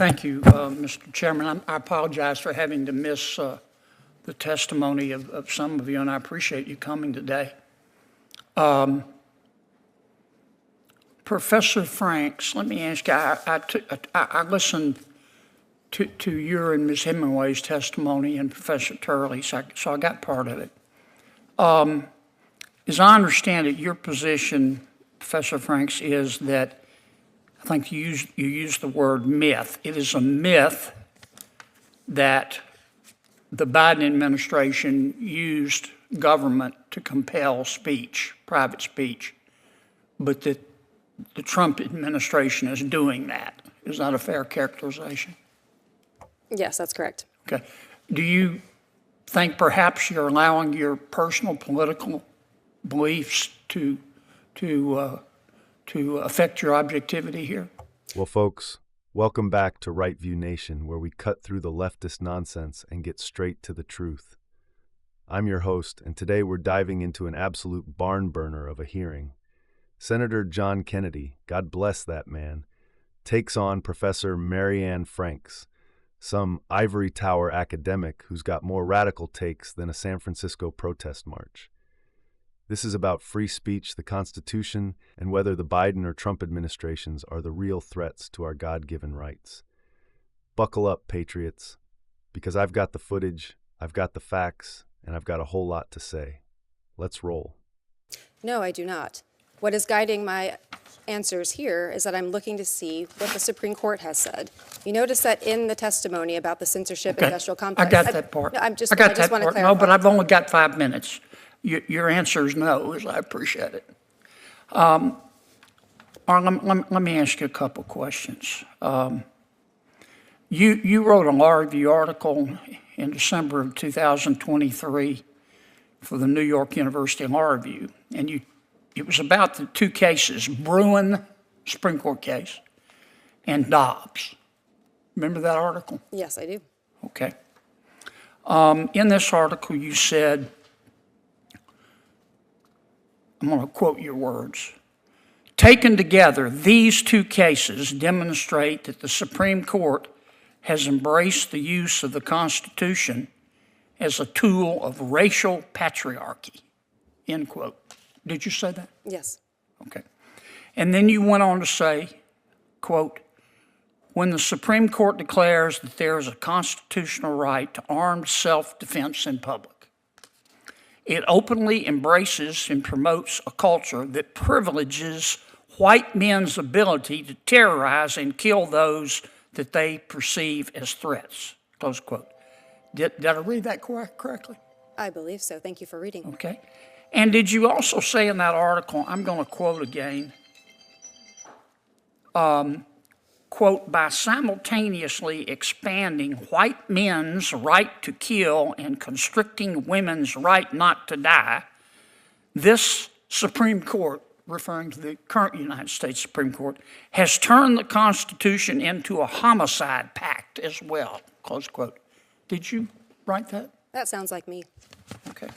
Thank you, Mr. Chairman. I apologize for having to miss the testimony of some of you, and I appreciate you coming today. Professor Franks, let me ask you, I listened to your and Ms. Hemingway's testimony and Professor Turley's, so I got part of it. As I understand it, your position, Professor Franks, is that I think you used the word myth. It is a myth that the Biden administration used government to compel speech, private speech, but that the Trump administration is doing that. Is that a fair characterization? Yes, that's correct. Okay. Do you think perhaps you're allowing your personal political beliefs to affect your objectivity here? Well, folks, welcome back to Right View Nation, where we cut through the leftist nonsense and get straight to the truth. I'm your host, and today we're diving into an absolute barn burner of a hearing. Senator John Kennedy, God bless that man, takes on Professor Marianne Franks, some ivory tower academic who's got more radical takes than a San Francisco protest march. This is about free speech, the Constitution, and whether the Biden or Trump administrations are the real threats to our God-given rights. Buckle up, patriots, because I've got the footage, I've got the facts, and I've got a whole lot to say. Let's roll. No, I do not. What is guiding my answers here is that I'm looking to see what the Supreme Court has said. You notice that in the testimony about the censorship industrial complex. I got that part. No, I just got want that to part. clarify. No, but I've only got 5 minutes. Your answer is no, as I appreciate it. Let me ask you a couple questions. You wrote a law review article in December of 2023 for the New York University Law Review, and it was about the two cases, Bruin, Supreme Court case, and Dobbs. Remember that article? Yes, I do. Okay. In this article, you said, I'm going to quote your words, "Taken together, these two cases demonstrate that the Supreme Court has embraced the use of the Constitution as a tool of racial patriarchy," end quote. Did you say that? Yes. Okay. And then you went on to say, quote, "When the Supreme Court declares that there is a constitutional right to armed self-defense in public, it openly embraces and promotes a culture that privileges white men's ability to terrorize and kill those that they perceive as threats," close quote. Did I read that correctly? I believe so. Thank you for reading. Okay. And did you also say in that article, I'm going to quote again, quote, "by simultaneously expanding white men's right to kill and constricting women's right not to die, this Supreme Court," referring to the current United States Supreme Court, "has turned the Constitution into a homicide pact as well," close quote. Did you write that? That sounds like me. Okay.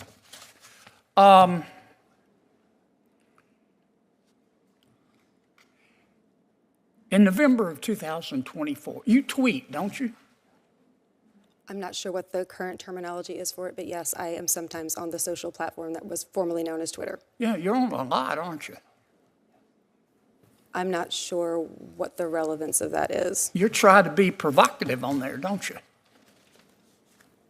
In November of 2024, you tweet, don't you? I'm not sure what the current terminology is for it, but yes, I am sometimes on the social platform that was formerly known as Twitter. Yeah, you're on a lot, aren't you? I'm not sure what the relevance of that is. You try to be provocative on there, don't you?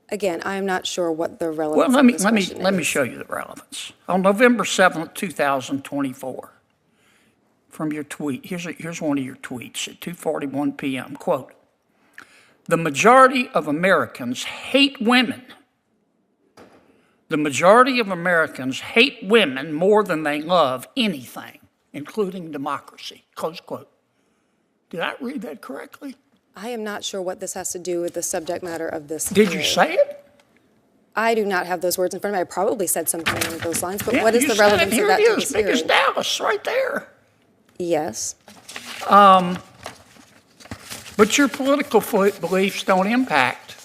Again, I'm not sure what the relevance Well, of this question is. let me show you the relevance. On November 7th, 2024, from your tweet, here's one of your tweets at 2:41 p.m., quote, "The majority of Americans hate women. The majority of Americans hate women more than they love anything, including democracy," close quote. Did I read that correctly? I am not sure what this has to do with the subject matter of this Did hearing. you say it? I do not have those words in front of me. I probably said something along those lines, but Yeah, what is you the said it. relevance Here of that it to is, this big as hearing? Dallas, right there. Yes. But your political beliefs don't impact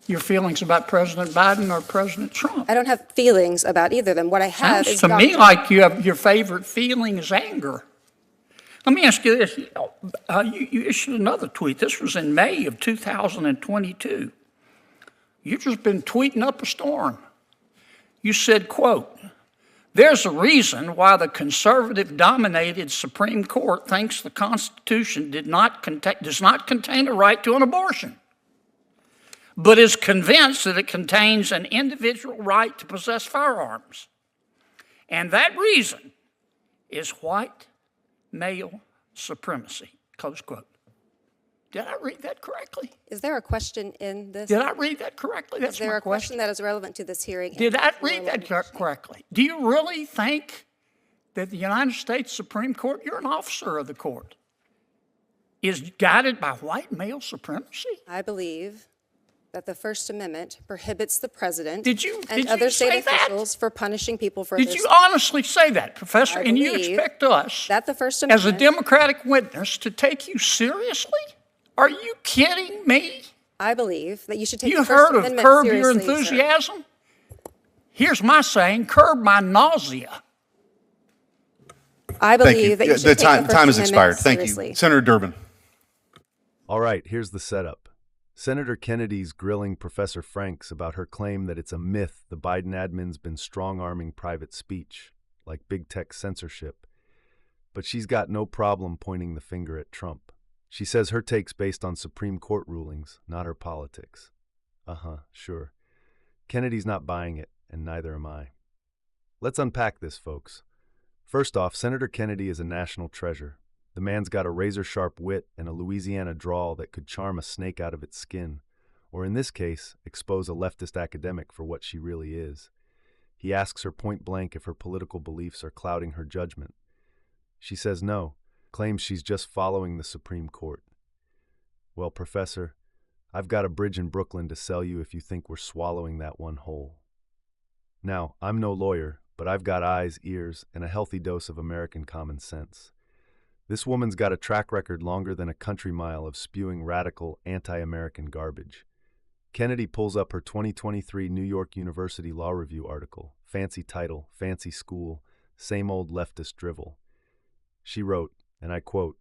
your feelings about President Biden or President Trump. I don't have feelings about either of them. What I have Sounds is to me like you have your favorite feeling is anger. Let me ask you this. You issued another tweet. This was in May of 2022. You've just been tweeting up a storm. You said, quote, "There's a reason why the conservative-dominated Supreme Court thinks the Constitution does not contain a right to an abortion, but is convinced that it contains an individual right to possess firearms. And that reason is white male supremacy," close quote. Did I read that correctly? Is there a question in this? Did I read that correctly? That's Is there my a question that is relevant to this hearing? Did I read that correctly? Do you really think that the United States Supreme Court, you're an officer of the court, is guided by white male supremacy? I believe that the First Amendment prohibits the president Did you and other say state that? officials for punishing people for Did their you honestly say that, Professor? I And you believe expect us, that the First as a Amendment, Democratic witness, to take you seriously? Are you kidding me? I believe that you should take You the First heard of Amendment curb your seriously, sir. enthusiasm? Here's my saying, curb my nausea. I Thank you. believe that you The should take the time First has Amendment expired. Thank seriously. you. Senator Durbin. All right, here's the setup. Senator Kennedy's grilling Professor Franks about her claim that it's a myth the Biden admin's been strong-arming private speech, like big tech censorship. But she's got no problem pointing the finger at Trump. She says her take's based on Supreme Court rulings, not her politics. Sure. Kennedy's not buying it, and neither am I. Let's unpack this, folks. First off, Senator Kennedy is a national treasure. The man's got a razor-sharp wit and a Louisiana drawl that could charm a snake out of its skin, or in this case, expose a leftist academic for what she really is. He asks her point-blank if her political beliefs are clouding her judgment. She says no, claims she's just following the Supreme Court. Well, Professor, I've got a bridge in Brooklyn to sell you if you think we're swallowing that one whole. Now, I'm no lawyer, but I've got eyes, ears, and a healthy dose of American common sense. This woman's got a track record longer than a country mile of spewing radical, anti-American garbage. Kennedy pulls up her 2023 New York University Law Review article, fancy title, fancy school, same old leftist drivel. She wrote, and I quote,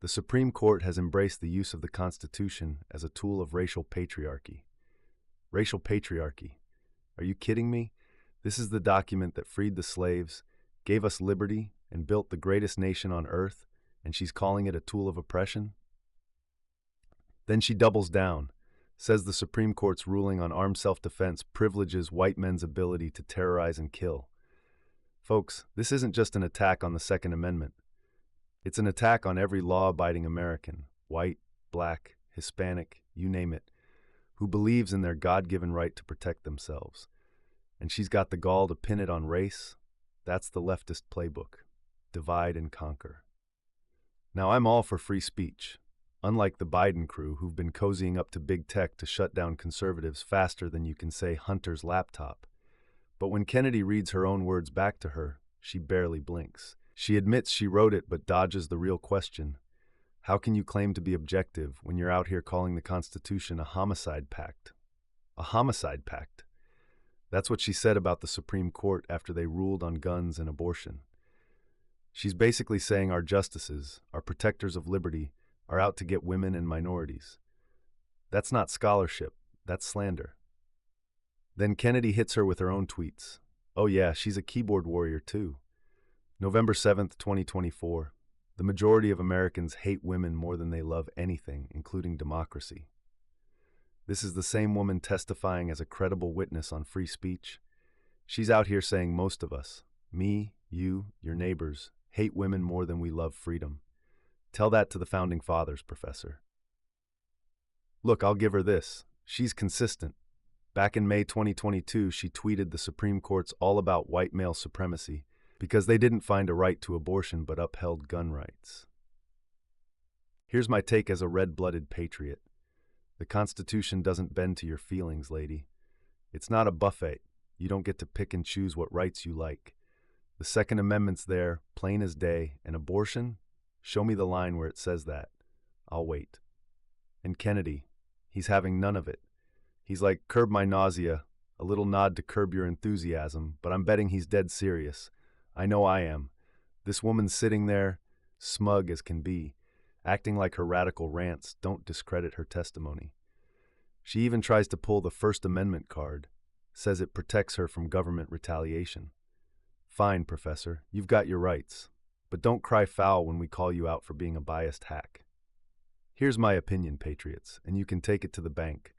"The Supreme Court has embraced the use of the Constitution as a tool of racial patriarchy." Racial patriarchy? Are you kidding me? This is the document that freed the slaves, gave us liberty, and built the greatest nation on earth, and she's calling it a tool of oppression? Then she doubles down, says the Supreme Court's ruling on armed self-defense privileges white men's ability to terrorize and kill. Folks, this isn't just an attack on the Second Amendment. It's an attack on every law-abiding American, white, black, Hispanic, you name it, who believes in their God-given right to protect themselves. And she's got the gall to pin it on race. That's the leftist playbook. Divide and conquer. Now, I'm all for free speech, unlike the Biden crew who've been cozying up to big tech to shut down conservatives faster than you can say Hunter's laptop. But when Kennedy reads her own words back to her, she barely blinks. She admits she wrote it but dodges the real question. How can you claim to be objective when you're out here calling the Constitution a homicide pact? A homicide pact. That's what she said about the Supreme Court after they ruled on guns and abortion. She's basically saying our justices, our protectors of liberty, are out to get women and minorities. That's not scholarship, that's slander. Then Kennedy hits her with her own tweets. Oh yeah, she's a keyboard warrior too. November 7th, 2024. The majority of Americans hate women more than they love anything, including democracy. This is the same woman testifying as a credible witness on free speech. She's out here saying most of us, me, you, your neighbors, hate women more than we love freedom. Tell that to the Founding Fathers, Professor. Look, I'll give her this. She's consistent. Back in May 2022, she tweeted the Supreme Court's all about white male supremacy because they didn't find a right to abortion but upheld gun rights. Here's my take as a red-blooded patriot. The Constitution doesn't bend to your feelings, lady. It's not a buffet. You don't get to pick and choose what rights you like. The Second Amendment's there, plain as day, and abortion? Show me the line where it says that. I'll wait. And Kennedy, he's having none of it. He's like, curb my nausea, a little nod to curb your enthusiasm, but I'm betting he's dead serious. I know I am. This woman's sitting there, smug as can be, acting like her radical rants don't discredit her testimony. She even tries to pull the First Amendment card, says it protects her from government retaliation. Fine, Professor, you've got your rights, but don't cry foul when we call you out for being a biased hack. Here's my opinion, Patriots, and you can take it to the bank.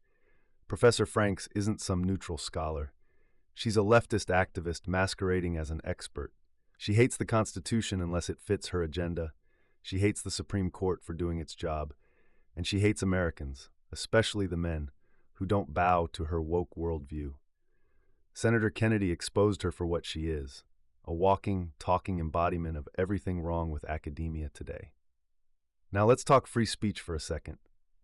Professor Franks isn't some neutral scholar. She's a leftist activist masquerading as an expert. She hates the Constitution unless it fits her agenda. She hates the Supreme Court for doing its job. And she hates Americans, especially the men, who don't bow to her woke worldview. Senator Kennedy exposed her for what she is, a walking, talking embodiment of everything wrong with academia today. Now let's talk free speech for a second.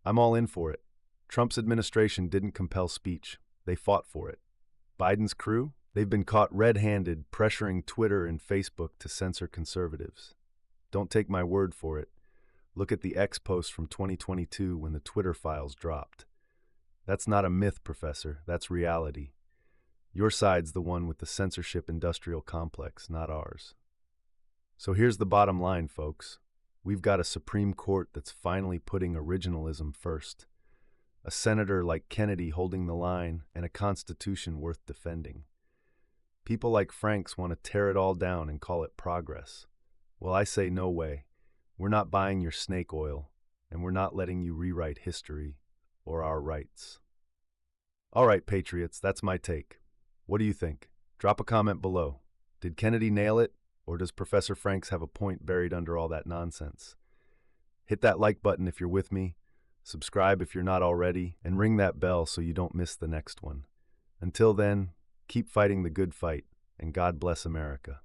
I'm all in for it. Trump's administration didn't compel speech. They fought for it. Biden's crew? They've been caught red-handed pressuring Twitter and Facebook to censor conservatives. Don't take my word for it. Look at the X post from 2022 when the Twitter files dropped. That's not a myth, Professor. That's reality. Your side's the one with the censorship industrial complex, not ours. So here's the bottom line, folks. We've got a Supreme Court that's finally putting originalism first. A senator like Kennedy holding the line, and a Constitution worth defending. People like Franks want to tear it all down and call it progress. Well, I say no way. We're not buying your snake oil, and we're not letting you rewrite history or our rights. All right, Patriots, that's my take. What do you think? Drop a comment below. Did Kennedy nail it, or does Professor Franks have a point buried under all that nonsense? Hit that like button if you're with me, subscribe if you're not already, and ring that bell so you don't miss the next one. Until then, keep fighting the good fight, and God bless America.